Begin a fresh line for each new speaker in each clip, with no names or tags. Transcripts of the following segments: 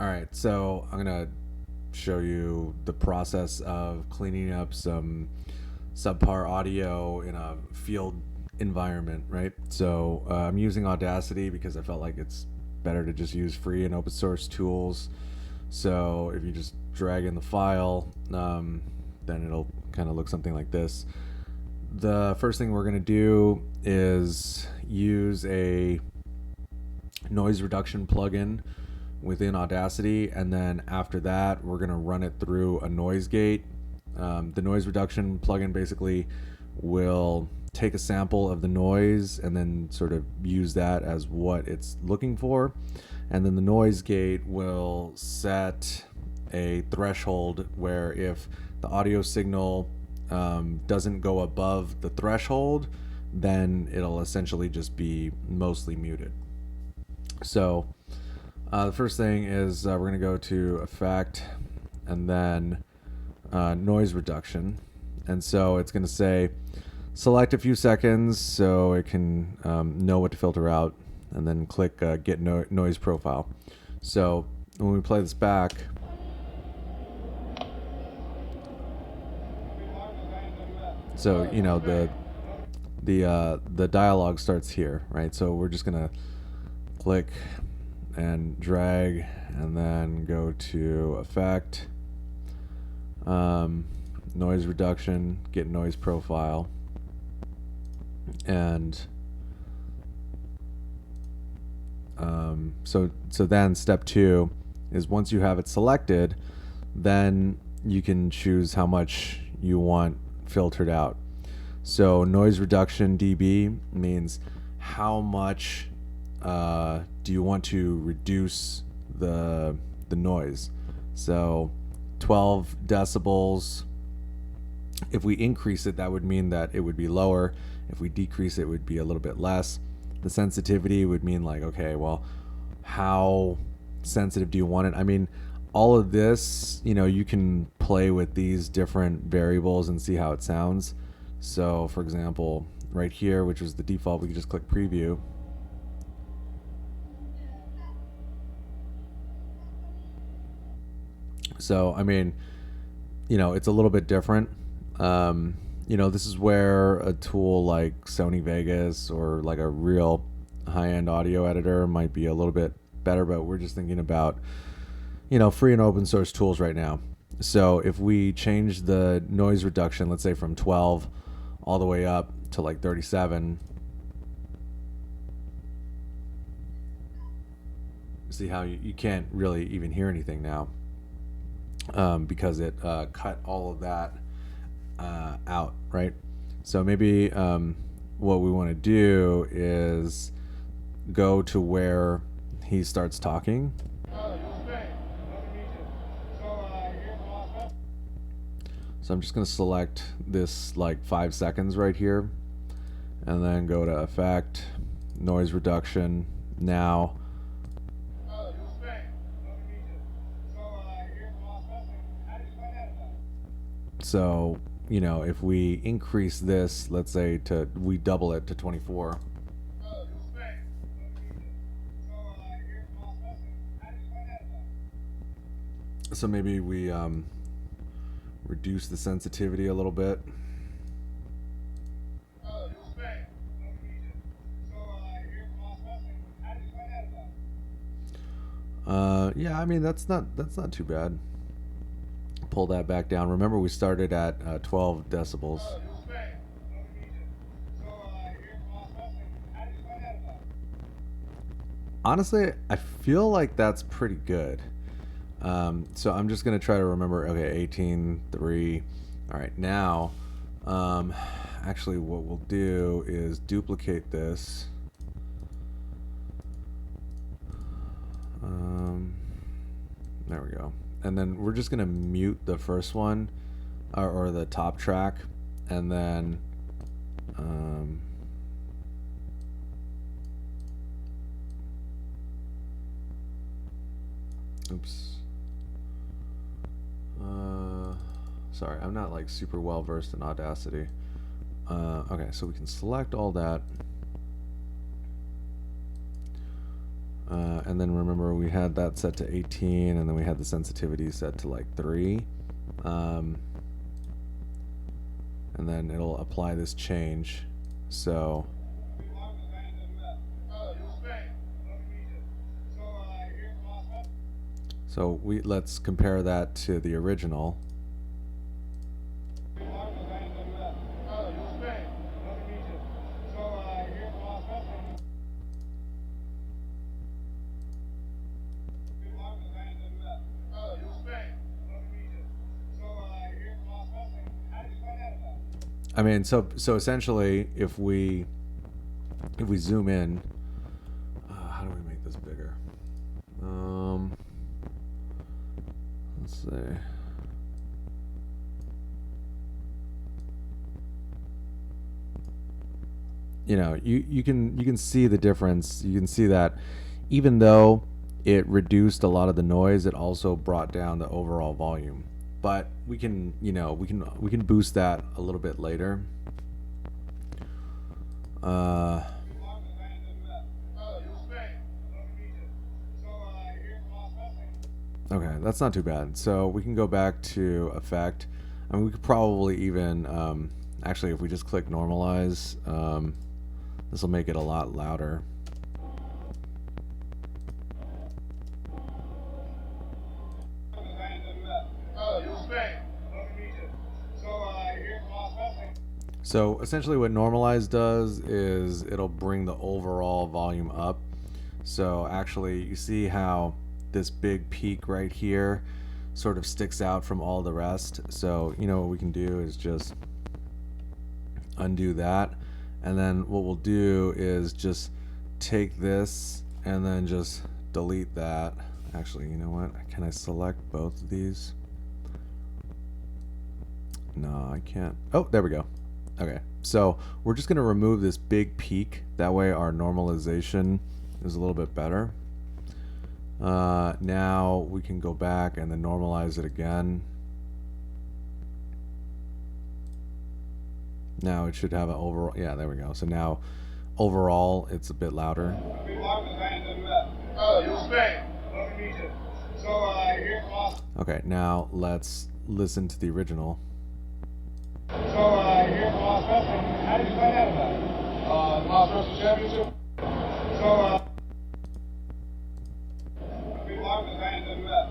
All right, so I'm gonna show you the process of cleaning up some subpar audio in a field environment, right? So I'm using Audacity because I felt like it's better to just use free and open source tools. So if you just drag in the file, then it'll kind of look something like this. The first thing we're gonna do is use a noise reduction plugin within Audacity, and then after that we're going to run it through a noise gate. The noise reduction plugin basically will take a sample of the noise and then sort of use that as what it's looking for, and then the noise gate will set a threshold where if the audio signal doesn't go above the threshold, then it'll essentially just be mostly muted. So the first thing is we're going to go to Effect and then Noise Reduction. And so it's going to say select a few seconds so it can know what to filter out, and then click Get Noise Profile. So when we play this back, so you know the dialogue starts here, right? So we're just going to click and drag and then go to Effect, Noise Reduction, Get Noise Profile, and so then step 2 is once you have it selected, then you can choose how much you want filtered out. So noise reduction dB means how much do you want to reduce the noise. So 12 decibels. If we increase it, that would mean that it would be lower. If we decrease it, it would be a little bit less. The sensitivity would mean like, okay, well, how sensitive do you want it? I mean, all of this, you know, you can play with these different variables and see how it sounds. So for example, right here, which was the default, we can just click preview. So, I mean, you know, it's a little bit different. You know, this is where a tool like Sony Vegas or like a real high-end audio editor might be a little bit better, but we're just thinking about, you know, free and open source tools right now. So if we change the noise reduction, let's say from 12 all the way up to like 37, see how you can't really even hear anything now. Because it cut all of that out, right? So maybe what we want to do is go to where he starts talking. So I'm just going to select this like 5 seconds right here, and then go to Effect, Noise Reduction, Now. So, you know, if we increase this, let's say we double it to 24. So maybe we reduce the sensitivity a little bit. Yeah, I mean that's not too bad. Pull that back down. Remember, we started at 12 decibels. Honestly, I feel like that's pretty good. So I'm just gonna try to remember. Okay, 18.3. All right, now, actually, what we'll do is duplicate this. There we go. And then we're just gonna mute the first one, or the top track, and then oops. Sorry, I'm not like super well versed in Audacity. Okay, so we can select all that. And then remember we had that set to 18, and then we had the sensitivity set to like 3. And then it'll apply this change. So let's compare that to the original. I mean, so essentially, if we zoom in, how do we make this bigger? Let's see. You know, you can see the difference. You can see that even though it reduced a lot of the noise, it also brought down the overall volume. But we can, you know, we can boost that a little bit later. Okay, that's not too bad. So we can go back to effect. I mean, we could probably even, actually, if we just click normalize, this will make it a lot louder. So essentially what normalize does is it'll bring the overall volume up. So actually you see how this big peak right here sort of sticks out from all the rest. So you know what we can do is just undo that, and then what we'll do is just take this and then just delete that. Actually, you know what? Can I select both of these? No, I can't. Oh, there we go. Okay, so we're just going to remove this big peak. That way our normalization is a little bit better. Now we can go back and then normalize it again. Now it should have an overall, yeah, there we go. So now overall it's a bit louder. Okay, now let's listen to the original.
Here's the Lost Wrestling. How did you find out about it? The Lost Wrestling Championship. We belong to the band WF.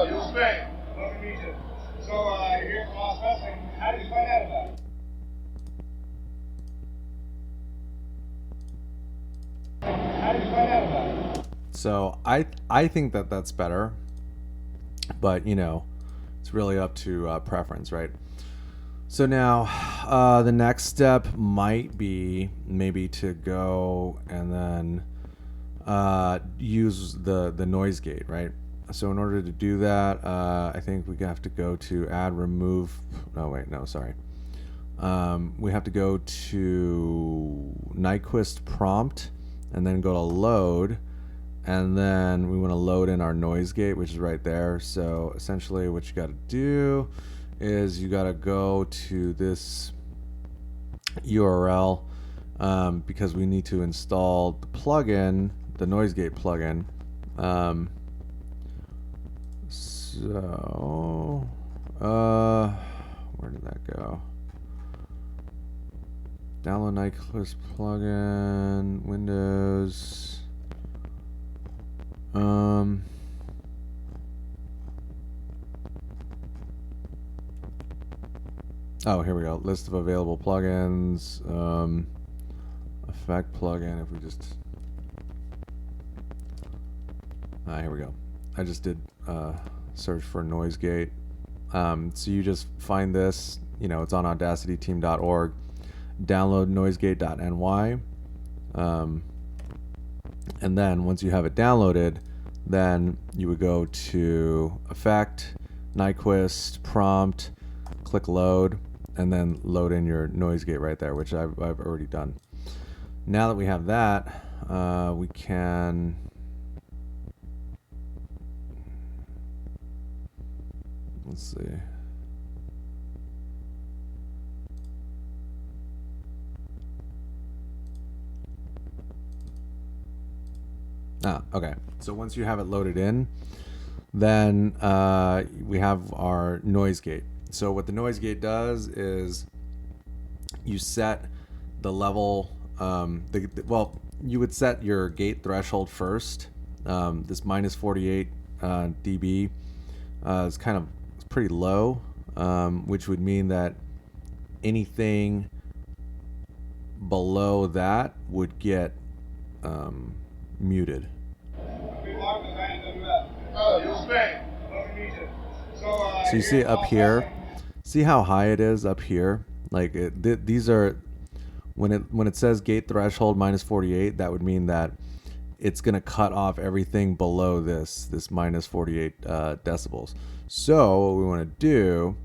You Spain. Love to meet you. Here's the Lost Wrestling. How did you find out about it? How did you find out about it?
So I think that that's better, but you know, it's really up to preference, right? So now the next step might be maybe to go and then use the noise gate, right? So in order to do that, I think we have to go to add remove. Oh wait, no, sorry. We have to go to Nyquist prompt and then go to load, and then we want to load in our noise gate, which is right there. So essentially what you got to do is you got to go to this URL because we need to install the plugin, the noise gate plugin. Where did that go? Download Nyquist plugin, Windows. Oh, here we go. List of available plugins. Effect plugin. If we just, here we go. I just did search for noise gate. So you just find this. You know, it's on audacityteam.org. Download noisegate.ny. And then once you have it downloaded, then you would go to Effect, Nyquist, Prompt, click Load, and then load in your noise gate right there, which I've already done. Now that we have that, we can let's see. Okay. So once you have it loaded in, then we have our noise gate. So what the noise gate does is you set the level. Well, you would set your gate threshold first. This minus 48 dB is kind of pretty low, which would mean that anything below that would get muted. So you see up here, see how high it is up here? Like these are when it says gate threshold minus 48, that would mean that it's going to cut off everything below this minus 48 decibels. So what we want to do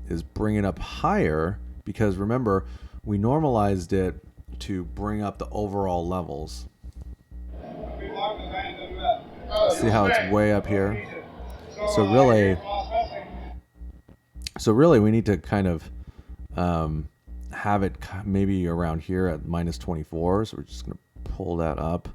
is bring it up higher, because remember, we normalized it to bring up the overall levels. See how it's way up here? So really we need to kind of have it maybe around here at minus 24. So we're just going to pull that up.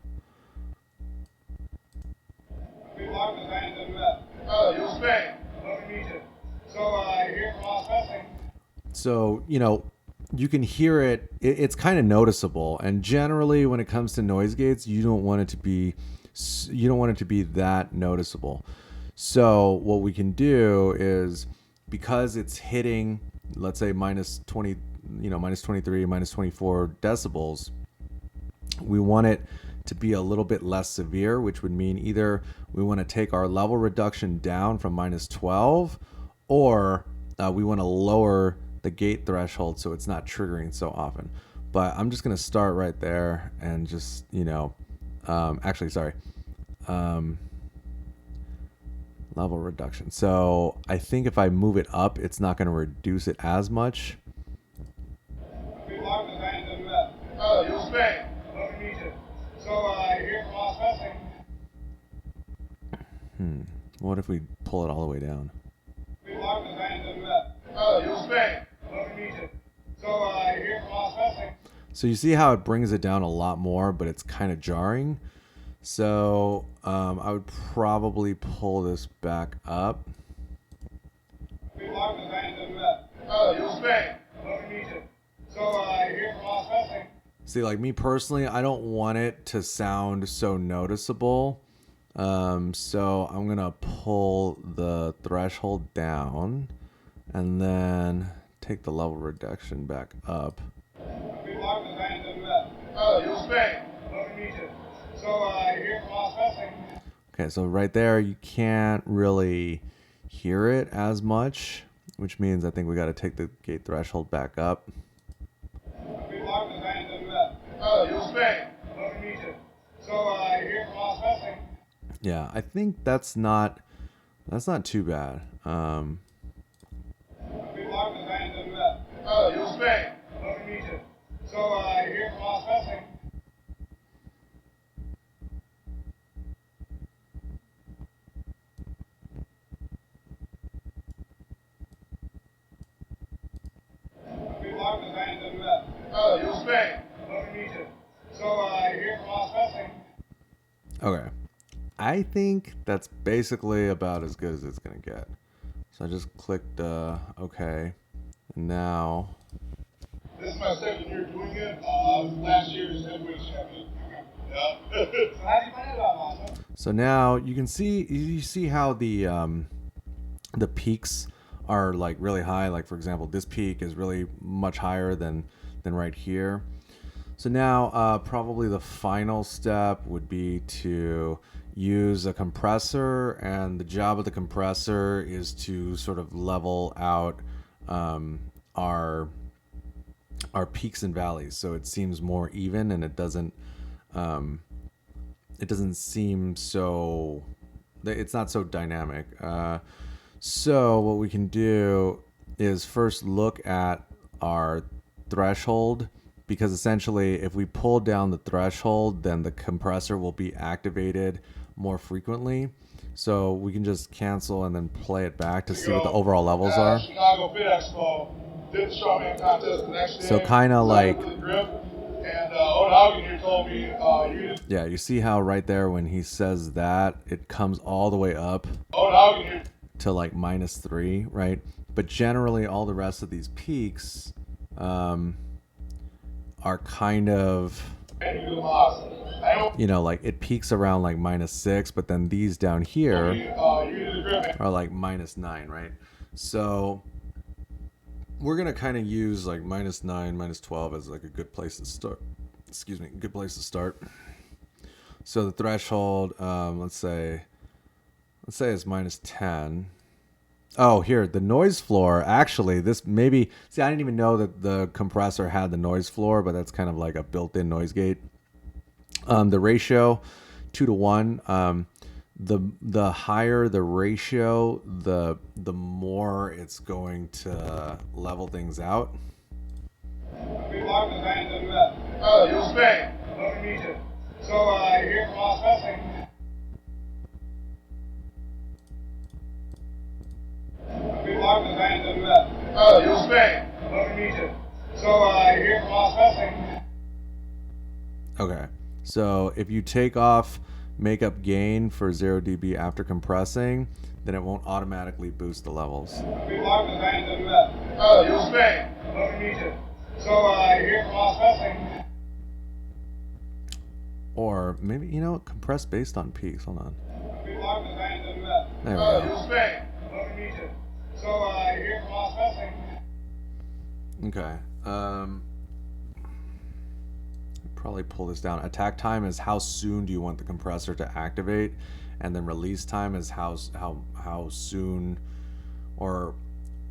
So, you can hear it. It's kind of noticeable. And generally, when it comes to noise gates, you don't want it to be that noticeable. So what we can do is, because it's hitting, let's say minus 20, minus 23, minus 24 decibels, we want it to be a little bit less severe, which would mean either we want to take our level reduction down from minus 12, or we want to lower the gate threshold so it's not triggering so often. But I'm just going to start right there and just, actually, sorry. Level reduction. So I think if I move it up, it's not going to reduce it as much. What if we pull it all the way down? So you see how it brings it down a lot more, but it's kind of jarring. So I would probably pull this back up. See, like me personally, I don't want it to sound so noticeable. So I'm going to pull the threshold down and then take the level reduction back up. Okay, so right there, you can't really hear it as much, which means I think we got to take the gate threshold back up. Yeah, I think that's not too bad. Okay. I think that's basically about as good as it's going to get. So I just clicked OK. And now...
This is my second year doing it. Last year's heavyweight champion. Yeah. So how do you find out about Macho?
So now you see how the peaks are like really high. Like for example, this peak is really much higher than right here. So now probably the final step would be to use a compressor, and the job of the compressor is to sort of level out our peaks and valleys, so it seems more even, and it doesn't seem so, it's not so dynamic. So what we can do is first look at our threshold, because essentially if we pull down the threshold, then the compressor will be activated more frequently. So we can just cancel and then play it back to see what the overall levels are.
Chicago Fit Expo did the strongman contest the next day.
So kind of like,
And Old Haugen here told me you.
Yeah, you see how right there when he says that, it comes all the way up
Old Haugen here.
to like -3, right? But generally, all the rest of these peaks are kind of, you know, like it peaks around like -6, but then these down here are like -9, right? So we're gonna kind of use like -9, -12 as like a good place to start. Excuse me, good place to start. So the threshold, let's say it's -10. Oh, here, the noise floor. Actually, this maybe, see, I didn't even know that the compressor had the noise floor, but that's kind of like a built-in noise gate. The ratio, 2:1. The higher the ratio, the more it's going to level things out.
Oh, you're Spain. Love to meet you. So, you're here from Las Vegas? Oh, you're Spain. Love to meet you. So, you're here from Las Vegas?
Okay, so if you take off makeup gain for 0 dB after compressing, then it won't automatically boost the levels.
Oh, you're Spain. Love to meet you. So, you're here from Las Vegas?
Or maybe, you know, compress based on peaks. Hold on. There we
Oh,
go.
you're Spain. Love to meet you. So, you're here from Las Vegas?
Okay. Probably pull this down. Attack time is how soon do you want the compressor to activate, and then release time is how soon, or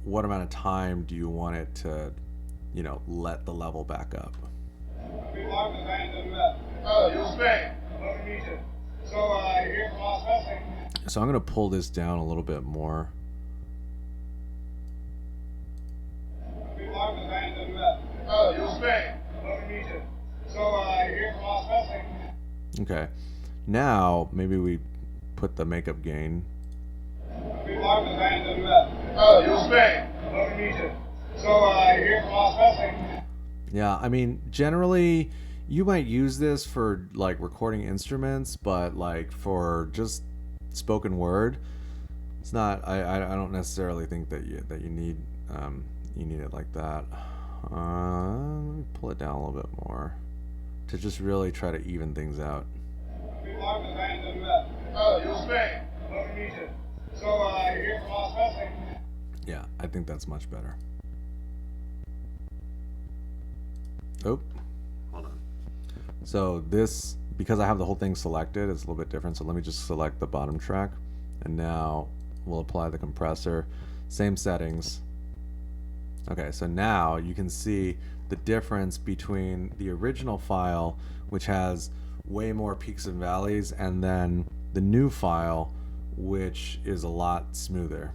what amount of time do you want it to, you know, let the level back up.
Oh, you're Spain. Love to meet you. So, you're here from Las Vegas?
So I'm gonna pull this down a little bit more.
Oh, you're Spain. Love to meet you. So, you're here from Las Vegas?
Okay. Now maybe we put the makeup gain.
Oh, you're Spain. Love to meet you. So, you're here from Las Vegas?
Yeah, I mean, generally you might use this for like recording instruments, but like for just spoken word, it's not. I don't necessarily think that you need it like that. Let me pull it down a little bit more to just really try to even things out.
Oh, you're Spain. Love to meet you. So, you're here from Las Vegas?
Yeah, I think that's much better. Oh, hold on. So this, because I have the whole thing selected, it's a little bit different. So let me just select the bottom track, and now we'll apply the compressor. Same settings. Okay, so now you can see the difference between the original file, which has way more peaks and valleys, and then the new file, which is a lot smoother.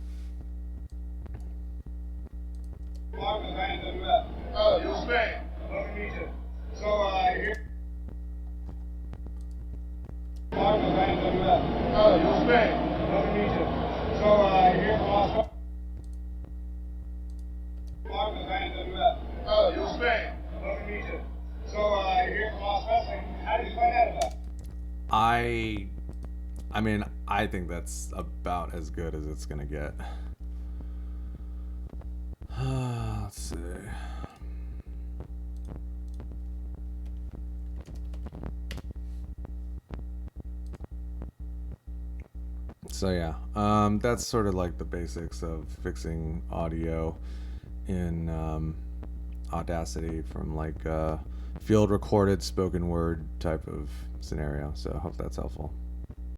Oh, you're Spain. Love to meet you. So, you're here. Oh, you're Spain. Love to meet you. So, you're here from Las Vegas? Oh, you're Spain. Love to meet you. So, you're here from Las Vegas? How did you find out about it?
I mean, I think that's about as good as it's gonna get. Let's see. So yeah, that's sort of like the basics of fixing audio in Audacity from like field recorded spoken word type of scenario. So I hope that's helpful.